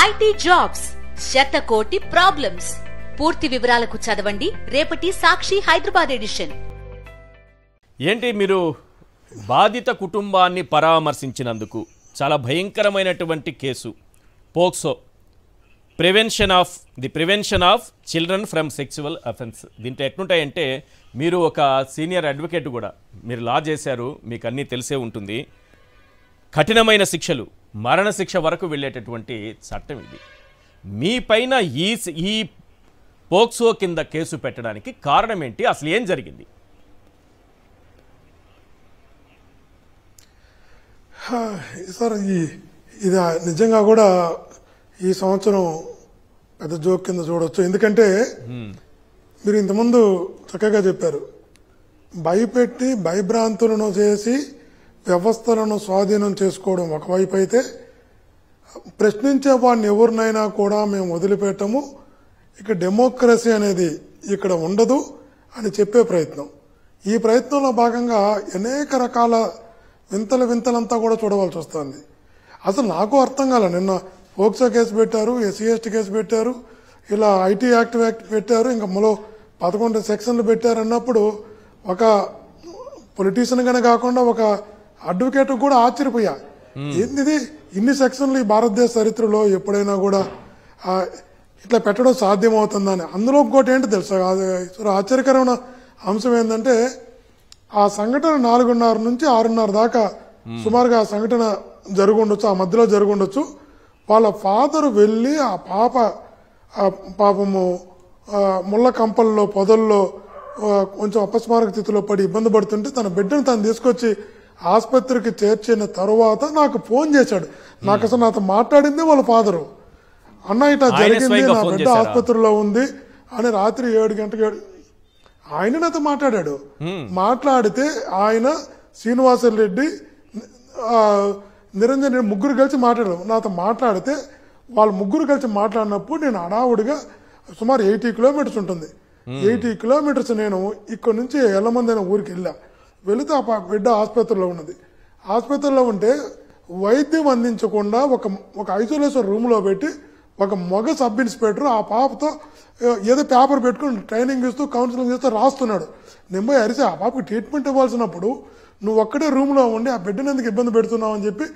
IT jobs, శతకోటి problems. పూర్తి వివరాలకు చదవండి రేపటి సాక్షి హైదరాబాద్ ఎడిషన్. ఏంటి మీరు బాధిత కుటుంబాన్ని పరామర్శించినందుకు చాలా భయంకరమైనటువంటి case POCSO, prevention of children from sexual offence. దీంట్లో ఎట్లుంటాయంటే, మీరు ఒక సీనియర్ అడ్వకేట్ కూడా, మీరు లా చేశారు, మీకు అన్నీ తెలిసే ఉంటుంది. కఠినమైన శిక్షలు, మరణశిక్ష వరకు వెళ్ళేటటువంటి చట్టం ఇది. మీ పైన ఈ పోక్సో కింద కేసు పెట్టడానికి కారణం ఏంటి? అసలు ఏం జరిగింది? సార్, ఇది నిజంగా కూడా ఈ సంవత్సరం పెద్ద జోక్ కింద చూడవచ్చు. ఎందుకంటే మీరు ఇంతకుముందు చక్కగా చెప్పారు, భయపెట్టి భయభ్రాంతులను చేసి వ్యవస్థలను స్వాధీనం చేసుకోవడం ఒకవైపు అయితే, ప్రశ్నించే వాడిని ఎవరినైనా కూడా మేము వదిలిపెట్టము, ఇక డెమోక్రసీ అనేది ఇక్కడ ఉండదు అని చెప్పే ప్రయత్నం. ఈ ప్రయత్నంలో భాగంగా అనేక రకాల వింతలంతా కూడా చూడవలసి వస్తుంది. అసలు నాకు అర్థం కాలే. నిన్న పోక్సో కేసు పెట్టారు, SC/ST కేసు పెట్టారు, ఇలా IT యాక్ట్ పెట్టారు, ఇంకా మరో 11 సెక్షన్లు పెట్టారు అన్నప్పుడు ఒక పొలిటీషియన్గానే కాకుండా ఒక అడ్వకేట్ కూడా ఆశ్చర్యపోయా. ఏంటిది, ఇన్ని సెక్షన్లు ఈ భారతదేశ చరిత్రలో ఎప్పుడైనా కూడా ఇట్లా పెట్టడం సాధ్యమవుతుందని. అందులో ఇంకోటి ఏంటి తెలుసా, ఆశ్చర్యకరమైన అంశం ఏంటంటే, ఆ సంఘటన 4:30 నుంచి 6:30 దాకా సుమారుగా ఆ సంఘటన జరుగుండొచ్చు, ఆ మధ్యలో జరుగుండొచ్చు. వాళ్ళ ఫాదర్ వెళ్ళి ఆ పాపము ముళ్ళ కంపల్లో పొదల్లో కొంచెం అపస్మారక స్థితిలో పడి ఇబ్బంది పడుతుంటే తన బిడ్డను తను తీసుకొచ్చి ఆసుపత్రికి చేర్చిన తర్వాత నాకు ఫోన్ చేశాడు. నాకు అసలు నాతో మాట్లాడింది వాళ్ళ ఫాదరు. అన్న ఇట్లా జరిగింది, నా బిడ్డ ఆసుపత్రిలో ఉంది అని రాత్రి 7 గంటలకు ఆయన నాతో మాట్లాడాడు. మాట్లాడితే ఆయన, శ్రీనివాసరెడ్డి, నిరంజన్ ముగ్గురు కలిసి మాట్లాడారు. నాతో మాట్లాడితే వాళ్ళు ముగ్గురు కలిసి మాట్లాడినప్పుడు నేను హడావుడిగా సుమారు 80 కిలోమీటర్స్ ఉంటుంది, 80 కిలోమీటర్స్ నేను ఇక్కడ నుంచి ఎల్లమంది అనే ఊరికి వెళితే ఆ బిడ్డ ఆసుపత్రిలో ఉన్నది. ఆసుపత్రిలో ఉంటే వైద్యం అందించకుండా ఒక ఐసోలేషన్ రూమ్లో పెట్టి ఒక మగ సబ్ ఇన్స్పెక్టర్ ఆ పాపతో ఏదో పేపర్ పెట్టుకుని ట్రైనింగ్ ఇస్తూ కౌన్సిలింగ్ చేస్తూ రాస్తున్నాడు. నేను పోయి అరిసి, ఆ పాపకి ట్రీట్మెంట్ ఇవ్వాల్సినప్పుడు నువ్వు ఒక్కడే రూమ్లో ఉండి ఆ బిడ్డను ఎందుకు ఇబ్బంది పెడుతున్నావు అని చెప్పి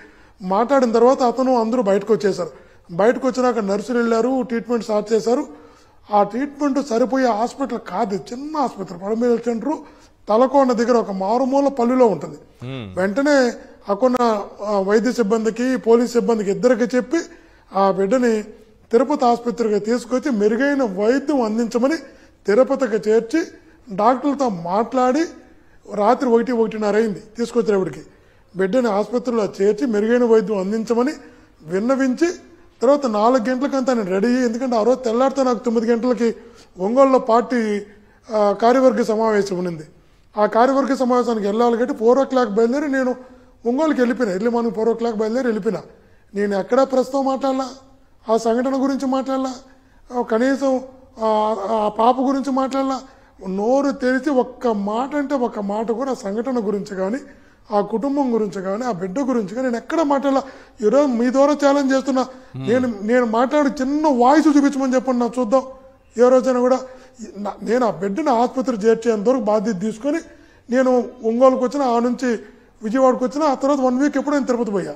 మాట్లాడిన తర్వాత అందరూ బయటకు వచ్చేసారు. బయటకు వచ్చినాక నర్సులు వెళ్ళారు, ట్రీట్మెంట్ స్టార్ట్ చేశారు. ఆ ట్రీట్మెంట్ సరిపోయే హాస్పిటల్ కాదు, చిన్న ఆసుపత్రి, పడమేల సెంటరు, తలకోన దగ్గర ఒక మారుమూల పల్లెలో ఉంటుంది. వెంటనే అక్కడ వైద్య సిబ్బందికి, పోలీస్ సిబ్బందికి ఇద్దరికి చెప్పి ఆ బిడ్డని తిరుపతి ఆసుపత్రికి తీసుకొచ్చి మెరుగైన వైద్యం అందించమని తిరుపతికి చేర్చి డాక్టర్లతో మాట్లాడి రాత్రి 1:30 అయింది తీసుకొచ్చినప్పటికి. బిడ్డని ఆసుపత్రిలో చేర్చి మెరుగైన వైద్యం అందించమని విన్నవించి తర్వాత 4 గంటలకంతా నేను రెడీ అయ్యి, ఎందుకంటే ఆ రోజు తెల్లారితో నాకు 9 గంటలకి ఒంగోలులో పార్టీ కార్యవర్గ సమావేశం ఉన్నింది. ఆ కార్యవర్గ సమావేశానికి వెళ్ళాలి కాబట్టి 4 o'clock బయలుదేరి నేను ఒంగోలుకి వెళ్ళిపోయినా. ఎర్లీ మార్నింగ్ 4 o'clock బయలుదేరి వెళ్ళిపోయినా. నేను ఎక్కడా ప్రస్తుతం మాట్లాడలా, ఆ సంఘటన గురించి మాట్లాడలా, కనీసం ఆ పాప గురించి మాట్లాడలా. నోరు తెరిచి ఒక్క మాట అంటే ఒక్క మాట కూడా ఆ సంఘటన గురించి కానీ, ఆ కుటుంబం గురించి కానీ, ఆ బిడ్డ గురించి కానీ నేను ఎక్కడ మాట్లాడాల. ఈరోజు మీ ద్వారా ఛాలెంజ్ చేస్తున్నా, నేను మాట్లాడి చిన్న వాయిస్ చూపించమని చెప్పండి, నాకు చూద్దాం. ఏ రోజైనా కూడా నేను ఆ బిడ్డను ఆసుపత్రి చేర్చేంతవరకు బాధ్యత తీసుకొని నేను ఒంగోలుకు వచ్చిన, ఆ నుంచి విజయవాడకు వచ్చిన, ఆ తర్వాత 1 week ఎప్పుడు నేను తిరుపతి పోయా.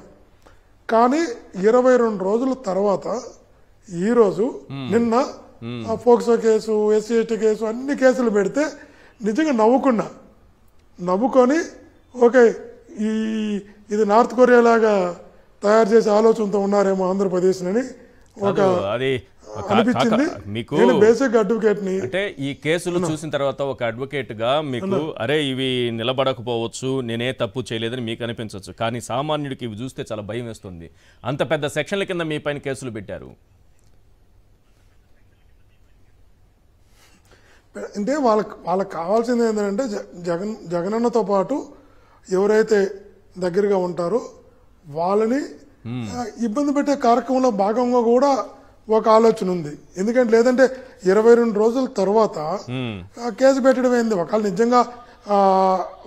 కానీ 22 రోజుల తర్వాత ఈరోజు నిన్న పోక్సో కేసు, SC/ST కేసు, అన్ని కేసులు పెడితే నిజంగా నవ్వుకొని ఓకే, ఇది నార్త్ కొరియా లాగా తయారు చేసే ఆలోచనతో ఉన్నారేమో ఆంధ్రప్రదేశ్ని ఒక అనిపించింది. మీకు బేసిక్ అడ్వకేట్ ని అంటే ఈ కేసులు చూసిన తర్వాత ఒక అడ్వకేట్ గా మీకు అరే ఇవి నిలబడకపోవచ్చు, నేనే తప్పు చేయలేదని మీకు అనిపించవచ్చు. కానీ సామాన్యుడికి ఇవి చూస్తే చాలా భయం వేస్తుంది. అంత పెద్ద సెక్షన్ల కింద మీ పైన కేసులు పెట్టారు అంటే వాళ్ళకి కావాల్సింది ఏంటంటే జగనన్నతో పాటు ఎవరైతే దగ్గరగా ఉంటారో వాళ్ళని ఇబ్బంది పెట్టే కార్యక్రమంలో భాగంగా కూడా ఒక ఆలోచన ఉంది. ఎందుకంటే లేదంటే 22 రోజుల తర్వాత కేసు పెట్టడం ఏంది. ఒకళ్ళు నిజంగా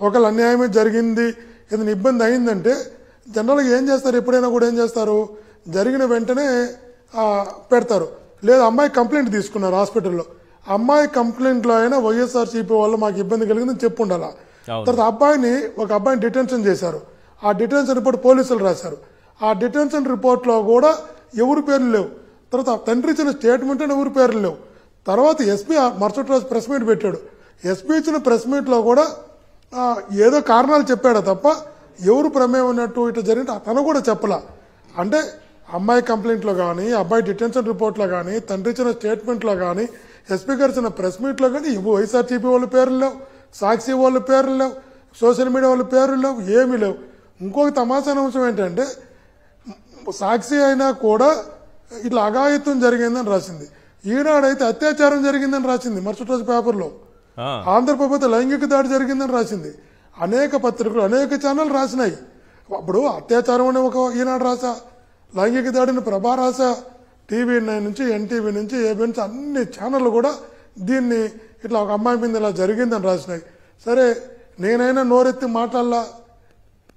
ఒకళ్ళు అన్యాయమే జరిగింది, ఏదైనా ఇబ్బంది అయిందంటే జనరల్గా ఏం చేస్తారు, ఎప్పుడైనా కూడా ఏం చేస్తారు, జరిగిన వెంటనే పెడతారు. లేదా అమ్మాయి కంప్లైంట్ తీసుకున్నారు హాస్పిటల్లో, అమ్మాయి కంప్లైంట్లో అయినా వైఎస్ఆర్సీపీ వాళ్ళు మాకు ఇబ్బంది కలిగిందని చెప్పు ఉండాలా. తర్వాత ఒక అబ్బాయిని డిటెన్షన్ చేశారు. ఆ డిటెన్షన్ రిపోర్ట్ పోలీసులు రాశారు. ఆ డిటెన్షన్ రిపోర్ట్లో కూడా ఎవరి పేర్లు లేవు. తర్వాత తండ్రి ఇచ్చిన స్టేట్మెంట్ అని ఎవరి పేర్లు లేవు. తర్వాత ఎస్పీ మరుసటి రోజు ప్రెస్ మీట్ పెట్టాడు. ఎస్పీ ఇచ్చిన ప్రెస్ మీట్లో కూడా ఏదో కారణాలు చెప్పాడు తప్ప ఎవరు ప్రమేయం ఉన్నట్టు ఇట్లా జరిగింది అతను కూడా చెప్పలా. అంటే అమ్మాయి కంప్లైంట్లో కానీ, అబ్బాయి డిటెన్షన్ రిపోర్ట్లో కానీ, తండ్రి ఇచ్చిన స్టేట్మెంట్లో కానీ, ఎస్పీ గారు ఇచ్చిన ప్రెస్ మీట్లో కానీ వైఎస్ఆర్సీపీ వాళ్ళ పేర్లు లేవు, సాక్షి వాళ్ళ పేర్లు లేవు, సోషల్ మీడియా వాళ్ళ పేర్లు లేవు, ఏమీ లేవు. ఇంకొక తమాషాన అంశం ఏంటంటే సాక్షి అయినా కూడా ఇట్లా అఘాయిత్యం జరిగిందని రాసింది, ఈనాడైతే అత్యాచారం జరిగిందని రాసింది మరుసటి రోజు పేపర్లో, ఆంధ్రప్రభుత్వ లైంగిక దాడి జరిగిందని రాసింది. అనేక పత్రికలు అనేక ఛానల్ రాసినాయి. అప్పుడు అత్యాచారం అని ఒక ఈనాడు రాసా, లైంగిక దాడిని ప్రభా రాసా, TV9 నుంచి ఎన్టీవీ నుంచి ఏబీ నుంచి అన్ని ఛానళ్ళు కూడా దీన్ని ఇట్లా ఒక అమ్మాయి మీద ఇలా జరిగిందని రాసినాయి. సరే నేనైనా నోరెత్తి మాట్లాడలా,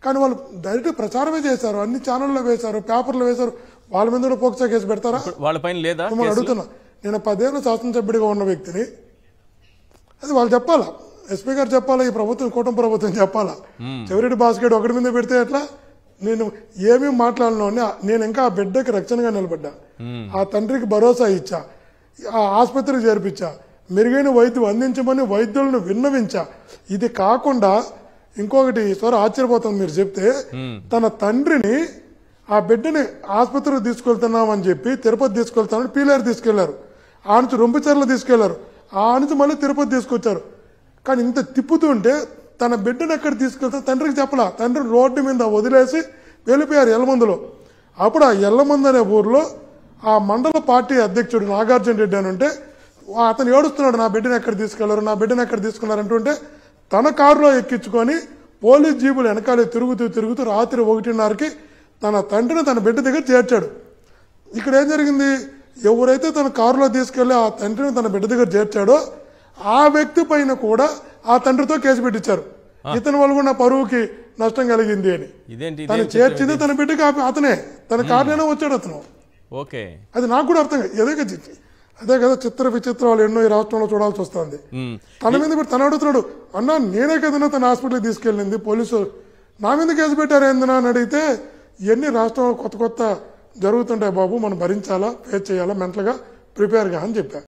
కానీ వాళ్ళు డైరెక్ట్ ప్రచారమే చేశారు, అన్ని ఛానల్లో వేశారు, పేపర్లో వేశారు. వాళ్ళ మీద కూడా పోక్సో కేసు పెడతారా? వాళ్ళపైన లేదా అడుగుతున్నా. నేను 10 ఏళ్ళు శాసనసభ్యుడిగా ఉన్న వ్యక్తిని, అది వాళ్ళు చెప్పాలా, ఎస్పీ గారు చెప్పాలా, ఈ ప్రభుత్వం కూటమి ప్రభుత్వం చెప్పాలా. చెవిరెడ్డి భాస్కర్ ఒకటి మీద పెడితే ఎట్లా? నేను ఏమీ మాట్లాడను, నేను ఇంకా ఆ బిడ్డకి రక్షణగా నిలబడ్డా, ఆ తండ్రికి భరోసా ఇచ్చా, ఆ ఆసుపత్రికి చేర్పించా, మెరుగైన వైద్యం అందించమని వైద్యులను విన్నవించా. ఇది కాకుండా ఇంకొకటి సార్ ఆశ్చర్యపోతుంది మీరు చెప్తే, తన తండ్రిని ఆ బిడ్డని ఆసుపత్రికి తీసుకెళ్తున్నామని చెప్పి తిరుపతి తీసుకెళ్తామని పీలేరు తీసుకెళ్లారు, ఆ నుంచి రొంపిచెర్ల తీసుకెళ్లారు, ఆ నుంచి మళ్ళీ తిరుపతి తీసుకొచ్చారు. కానీ ఇంత తిప్పుతుంటే తన బిడ్డను ఎక్కడ తీసుకెళ్తా తండ్రికి చెప్పలా. తండ్రి రోడ్డు మీద వదిలేసి వెళ్ళిపోయారు ఎల్లమందులో. అప్పుడు ఆ ఎల్లమందు అనే ఊర్లో ఆ మండల పార్టీ అధ్యక్షుడు నాగార్జున రెడ్డి అని ఉంటే అతను ఏడుస్తున్నాడు, నా బిడ్డను ఎక్కడ తీసుకెళ్లారు, నా బిడ్డను ఎక్కడ తీసుకున్నారు అంటుంటే తన కారులో ఎక్కించుకొని పోలీస్ జీబులు వెనకాలే తిరుగుతూ రాత్రి 1:30కి తన తండ్రిని తన బిడ్డ దగ్గర చేర్చాడు. ఇక్కడ ఏం జరిగింది? ఎవరైతే తన కారులో తీసుకెళ్లి ఆ తండ్రిని తన బిడ్డ దగ్గర చేర్చాడో ఆ వ్యక్తి పైన కూడా ఆ తండ్రితో కేసు పెట్టించారు. ఇతని వల్ల కూడా పరువుకి నష్టం కలిగింది అని. తను చేర్చింది తన బిడ్డకి అతనే, తన కారులోనే వచ్చాడు అతను. ఓకే, అది నాకు కూడా అర్థం కాదు. అదే కదా చిత్ర విచిత్రాలు ఎన్నో ఈ రాష్ట్రంలో చూడాల్సి వస్తుంది. తన మీద తను అడుగుతున్నాడు, అన్నా నేనే కదన్నా తన హాస్పిటల్కి తీసుకెళ్ళింది, పోలీసు నా మీద కేసు పెట్టారు ఏందన్నా అని అడిగితే, ఇవన్నీ రాష్ట్రంలో కొత్త జరుగుతుంటాయి బాబు, మనం భరించాలా, ఫేస్ చేయాలా, మెంటల్గా ప్రిపేర్గా అని చెప్పా.